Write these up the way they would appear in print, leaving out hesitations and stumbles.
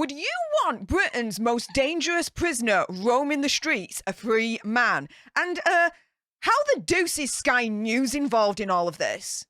Would you want Britain's most dangerous prisoner roaming the streets a free man? And, how the deuce is Sky News involved in all of this?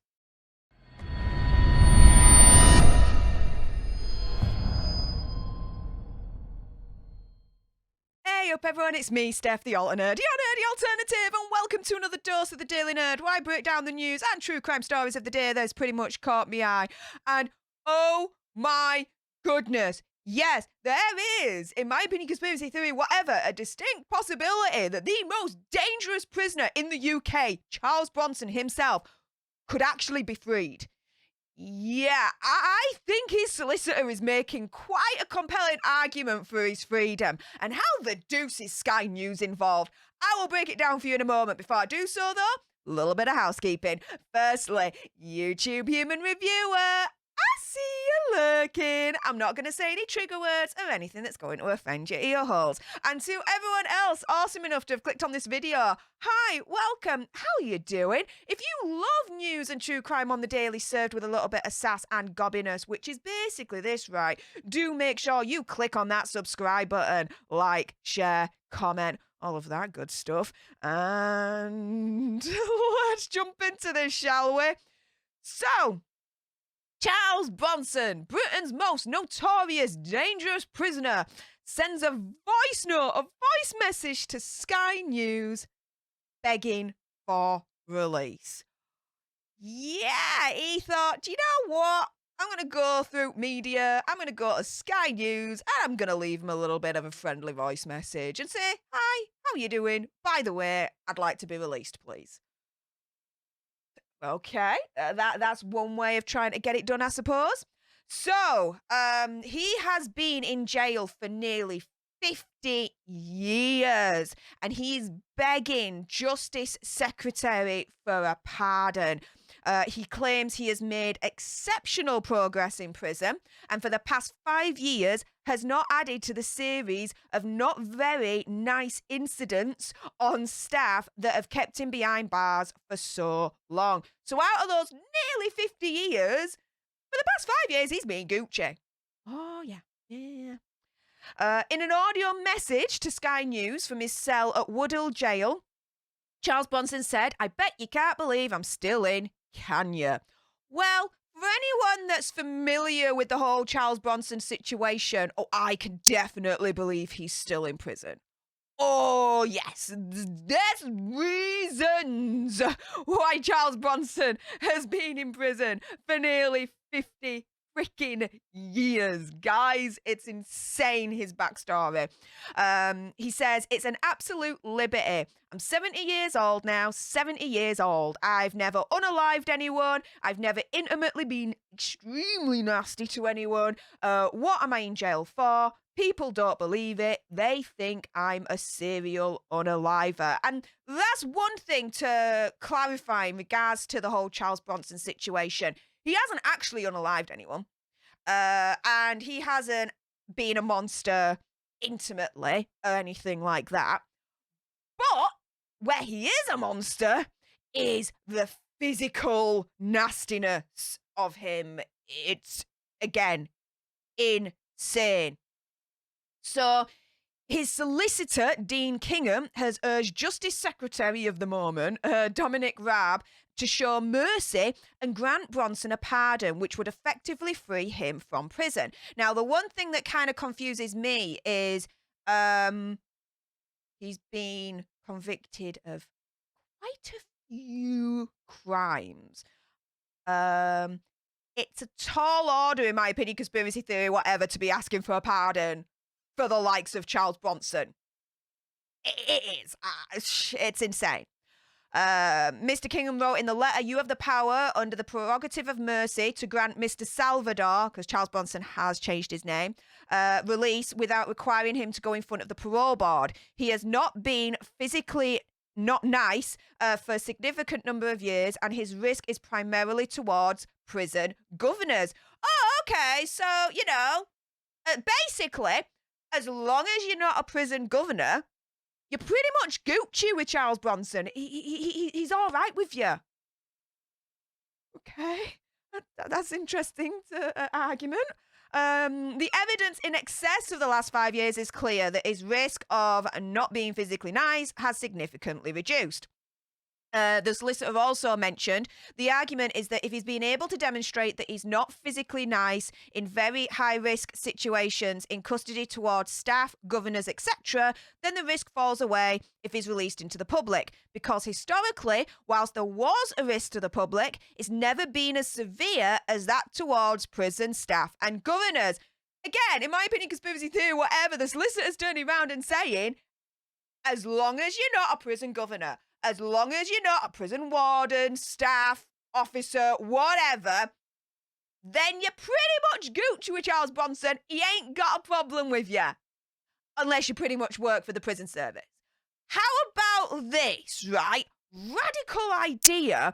Hey up everyone, it's me, Stef The Alter Nerd, your nerdy alternative, and welcome to another dose of the Daily Nerd, where I break down the news and true crime stories of the day that's pretty much caught me eye. And oh my goodness, yes, there is, in my opinion, conspiracy theory, whatever, a distinct possibility that the most dangerous prisoner in the UK, Charles Bronson himself, could actually be freed. Yeah, I think his solicitor is making quite a compelling argument for his freedom. And how the deuce is Sky News involved? I will break it down for you in a moment. Before I do so, though, a little bit of housekeeping. Firstly, YouTube human reviewer, I see you lurking. I'm not going to say any trigger words or anything that's going to offend your ear holes. And to everyone else awesome enough to have clicked on this video, hi, welcome, how are you doing? If you love news and true crime on the daily served with a little bit of sass and gobbiness, which is basically this, right, do make sure you click on that subscribe button, like, share, comment, all of that good stuff. And let's jump into this, shall we? So, Charles Bronson, Britain's most notorious dangerous prisoner, sends a voice message to Sky News begging for release. Yeah, he thought, do you know what? I'm going to go through media, I'm going to go to Sky News, and I'm going to leave him a little bit of a friendly voice message and say, hi, how are you doing? By the way, I'd like to be released, please. Okay, that's one way of trying to get it done, I suppose. So, he has been in jail for nearly 50 years, and he's begging Justice Secretary for a pardon. He claims he has made exceptional progress in prison, and for the past 5 years has not added to the series of not very nice incidents on staff that have kept him behind bars for so long. So out of those nearly 50 years, for the past 5 years, he's been Gucci. Oh, yeah. In an audio message to Sky News from his cell at Woodhill jail, Charles Bronson said, I bet you can't believe I'm still in, can you? Well, for anyone that's familiar with the whole Charles Bronson situation, oh, I can definitely believe he's still in prison. Oh, yes, there's reasons why Charles Bronson has been in prison for nearly 50 freaking years. Guys, it's insane, his backstory. He says, it's an absolute liberty. I'm 70 years old now, 70 years old. I've never unalived anyone. I've never intimately been extremely nasty to anyone. What am I in jail for? People don't believe it. They think I'm a serial unaliver. And that's one thing to clarify in regards to the whole Charles Bronson situation. He hasn't actually unalived anyone. And he hasn't been a monster intimately or anything like that. But where he is a monster is the physical nastiness of him. It's, again, insane. So, his solicitor, Dean Kingham, has urged Justice Secretary of the moment, Dominic Raab, to show mercy and grant Bronson a pardon, which would effectively free him from prison. Now, the one thing that kind of confuses me is he's been convicted of quite a few crimes. It's a tall order, in my opinion, conspiracy theory, whatever, to be asking for a pardon for the likes of Charles Bronson. It is. It's insane. Mr. Kingham wrote in the letter, you have the power under the prerogative of mercy to grant Mr. Salvador, because Charles Bronson has changed his name, release without requiring him to go in front of the parole board. He has not been physically not nice for a significant number of years, and his risk is primarily towards prison governors. Oh, okay, so, you know, basically, as long as you're not a prison governor, you're pretty much Gucci with Charles Bronson. He's all right with you. Okay, that's interesting argument. The evidence in excess of the last 5 years is clear that his risk of not being physically nice has significantly reduced. The solicitor also mentioned the argument is that if he's been able to demonstrate that he's not physically nice in very high risk situations in custody towards staff, governors, etc., then the risk falls away if he's released into the public. Because historically, whilst there was a risk to the public, it's never been as severe as that towards prison staff and governors. Again, in my opinion, conspiracy theory, whatever, the solicitor's turning around and saying, as long as you're not a prison governor, as long as you're not a prison warden, staff, officer, whatever, then you're pretty much Gucci with Charles Bronson. He ain't got a problem with you. Unless you pretty much work for the prison service. How about this, right? Radical idea,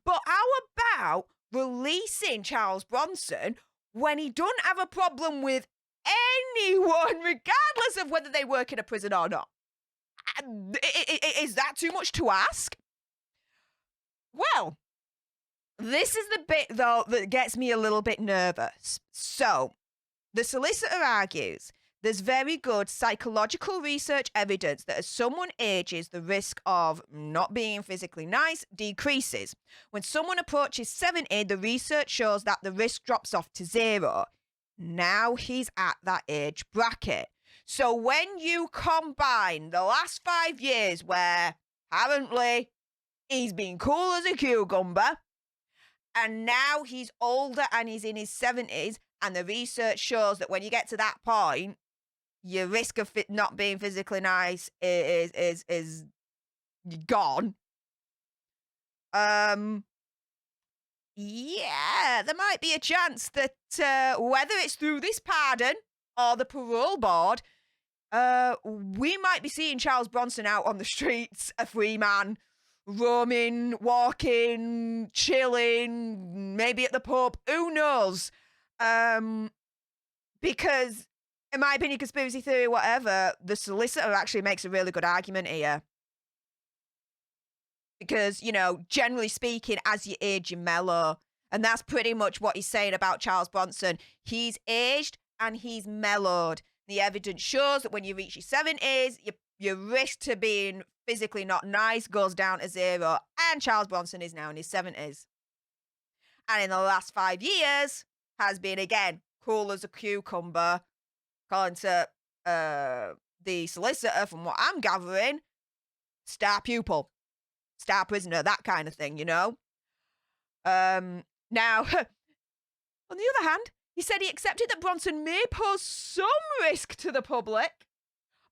but how about releasing Charles Bronson when he don't have a problem with anyone, regardless of whether they work in a prison or not? Is that too much to ask? Well, this is the bit, though, that gets me a little bit nervous. So, the solicitor argues there's very good psychological research evidence that as someone ages, the risk of not being physically nice decreases. When someone approaches 70, the research shows that the risk drops off to 0. Now he's at that age bracket. So when you combine the last 5 years where apparently he's been cool as a cucumber, and now he's older and he's in his 70s, and the research shows that when you get to that point, your risk of not being physically nice is gone. Yeah, there might be a chance that whether it's through this pardon or the parole board, we might be seeing Charles Bronson out on the streets, a free man, roaming, walking, chilling, maybe at the pub. Who knows? Because, in my opinion, conspiracy theory, whatever, the solicitor actually makes a really good argument here. Because, you know, generally speaking, as you age, you mellow. And that's pretty much what he's saying about Charles Bronson. He's aged and he's mellowed. The evidence shows that when you reach your 70s, your risk to being physically not nice goes down to 0. And Charles Bronson is now in his 70s. And in the last 5 years, has been, again, cool as a cucumber. According to the solicitor, from what I'm gathering, star pupil, star prisoner, that kind of thing, you know? Now, on the other hand, he said he accepted that Bronson may pose some risk to the public,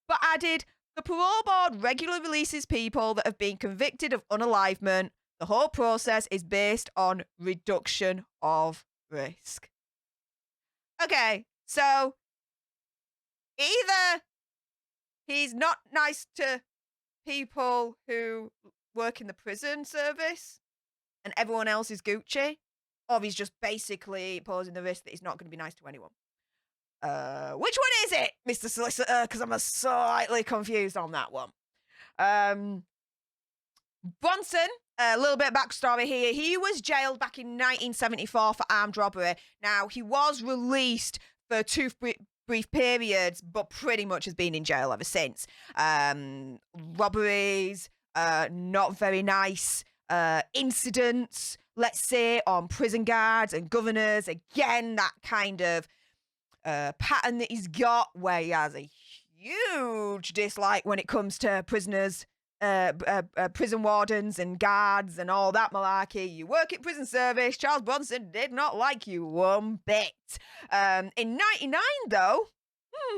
but added, the parole board regularly releases people that have been convicted of unalivement. The whole process is based on reduction of risk. Okay, so either he's not nice to people who work in the prison service and everyone else is Gucci, or he's just basically posing the risk that he's not going to be nice to anyone. Which one is it, Mr. Solicitor? Because I'm slightly confused on that one. Bronson, a little bit of backstory here. He was jailed back in 1974 for armed robbery. Now, he was released for 2 brief periods, but pretty much has been in jail ever since. Robberies, not very nice incidents, let's say, on prison guards and governors. Again, that kind of pattern that he's got where he has a huge dislike when it comes to prisoners, prison wardens and guards and all that malarkey. You work at prison service. Charles Bronson did not like you one bit. In 99, though,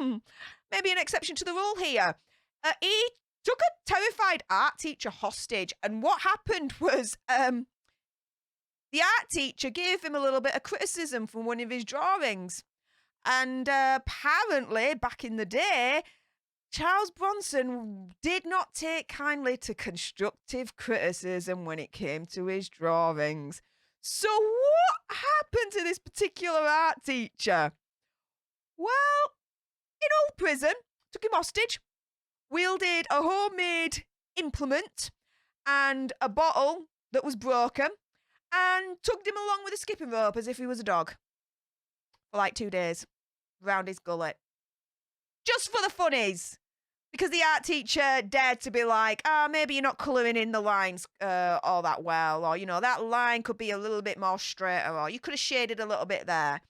maybe an exception to the rule here. He took a terrified art teacher hostage, and what happened was the art teacher gave him a little bit of criticism for one of his drawings. And apparently, back in the day, Charles Bronson did not take kindly to constructive criticism when it came to his drawings. So what happened to this particular art teacher? Well, in old prison, took him hostage, wielded a homemade implement and a bottle that was broken, and tugged him along with a skipping rope as if he was a dog for like 2 days. around his gullet. Just for the funnies. Because the art teacher dared to be like, maybe you're not colouring in the lines all that well. Or, that line could be a little bit more straighter. Or you could have shaded a little bit there.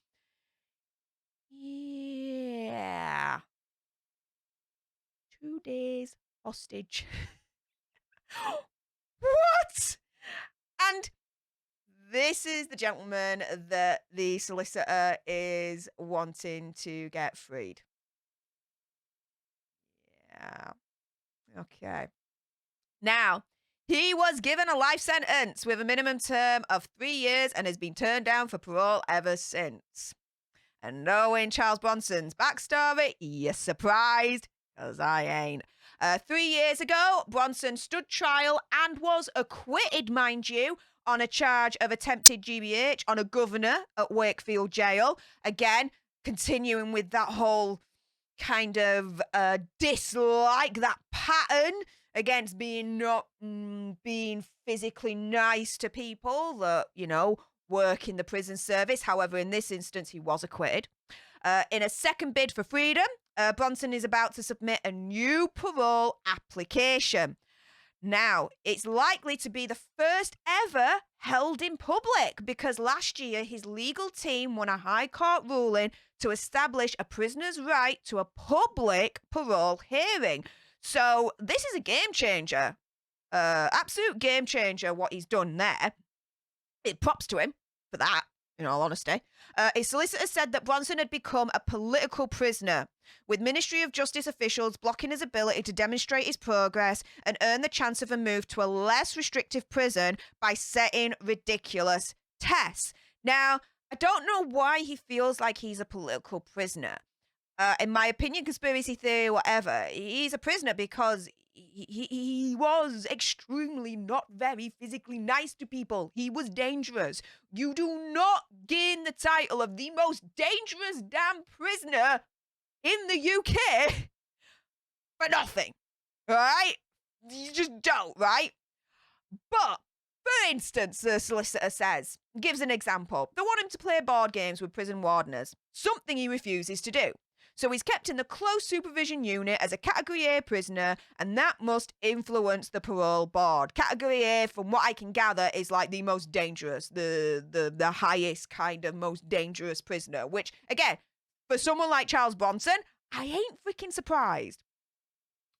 Yeah. 2 days hostage. What? And this is the gentleman that the solicitor is wanting to get freed. Yeah. Okay. Now, he was given a life sentence with a minimum term of 3 years and has been turned down for parole ever since. And knowing Charles Bronson's backstory, you're surprised? Because I ain't. 3 years ago, Bronson stood trial and was acquitted, mind you, on a charge of attempted GBH on a governor at Wakefield Jail. Again, continuing with that whole kind of dislike, that pattern against being physically nice to people that, work in the prison service. However, in this instance, he was acquitted. In a second bid for freedom, Bronson is about to submit a new parole application. Now, it's likely to be the first ever held in public because last year his legal team won a high court ruling to establish a prisoner's right to a public parole hearing. So this is a game changer. Absolute game changer, what he's done there. It props to him for that, in all honesty. His solicitor said that Bronson had become a political prisoner, with Ministry of Justice officials blocking his ability to demonstrate his progress and earn the chance of a move to a less restrictive prison by setting ridiculous tests. Now, I don't know why he feels like he's a political prisoner. In my opinion, conspiracy theory, whatever, he's a prisoner because he was extremely not very physically nice to people. He was dangerous. You do not gain the title of the most dangerous damn prisoner in the UK for nothing, right? You just don't, right? But, for instance, the solicitor says, gives an example. They want him to play board games with prison wardeners, something he refuses to do. So he's kept in the close supervision unit as a Category A prisoner, and that must influence the parole board. Category A, from what I can gather, is like the most dangerous, the highest kind of most dangerous prisoner, which, again, for someone like Charles Bronson, I ain't freaking surprised.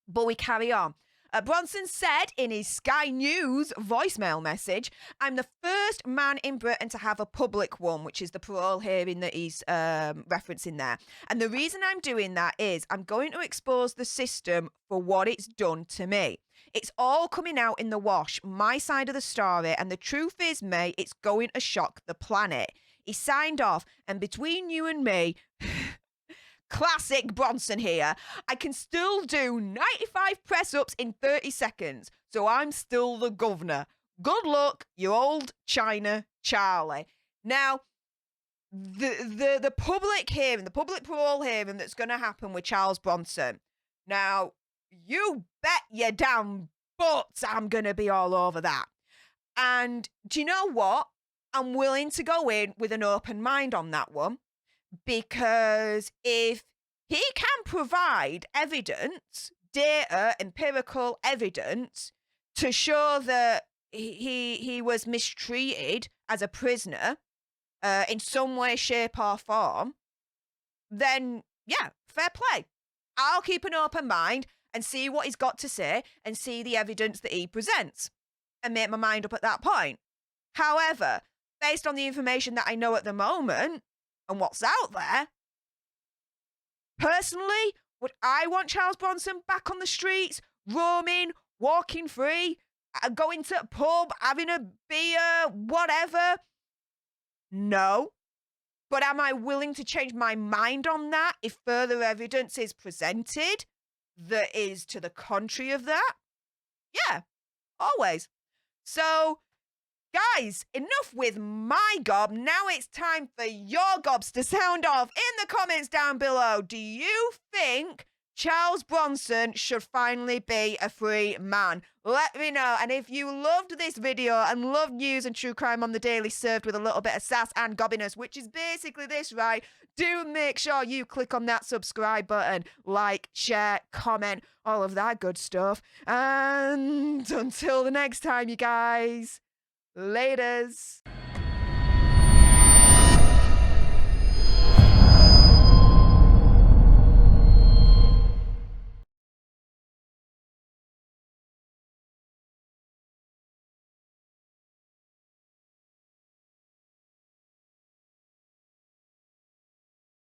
But we carry on. Bronson said in his Sky News voicemail message, "I'm the first man in Britain to have a public one," which is the parole hearing that he's referencing there. "And the reason I'm doing that is I'm going to expose the system for what it's done to me. It's all coming out in the wash, my side of the story, and the truth is, mate, it's going to shock the planet." He signed off, and between you and me... Classic Bronson here. "I can still do 95 press-ups in 30 seconds, so I'm still the governor. Good luck, you old China Charlie." Now, the public hearing, the public parole hearing that's going to happen with Charles Bronson. Now, you bet your damn butts I'm going to be all over that. And do you know what? I'm willing to go in with an open mind on that one. Because if he can provide evidence, data, empirical evidence to show that he was mistreated as a prisoner in some way, shape or form, then yeah, fair play. I'll keep an open mind and see what he's got to say and see the evidence that he presents and make my mind up at that point. However, based on the information that I know at the moment, and what's out there, personally, would I want Charles Bronson back on the streets, roaming, walking free, going to a pub, having a beer, whatever? No. But am I willing to change my mind on that if further evidence is presented that is to the contrary of that? Yeah, always. So... guys, enough with my gob. Now it's time for your gobs to sound off in the comments down below. Do you think Charles Bronson should finally be a free man. Let me know. And if you loved this video and loved news and true crime on the daily served with a little bit of sass and gobbiness, which is basically this, right? Do make sure you click on that subscribe button, like, share, comment, all of that good stuff. And until the next time, you guys, laters.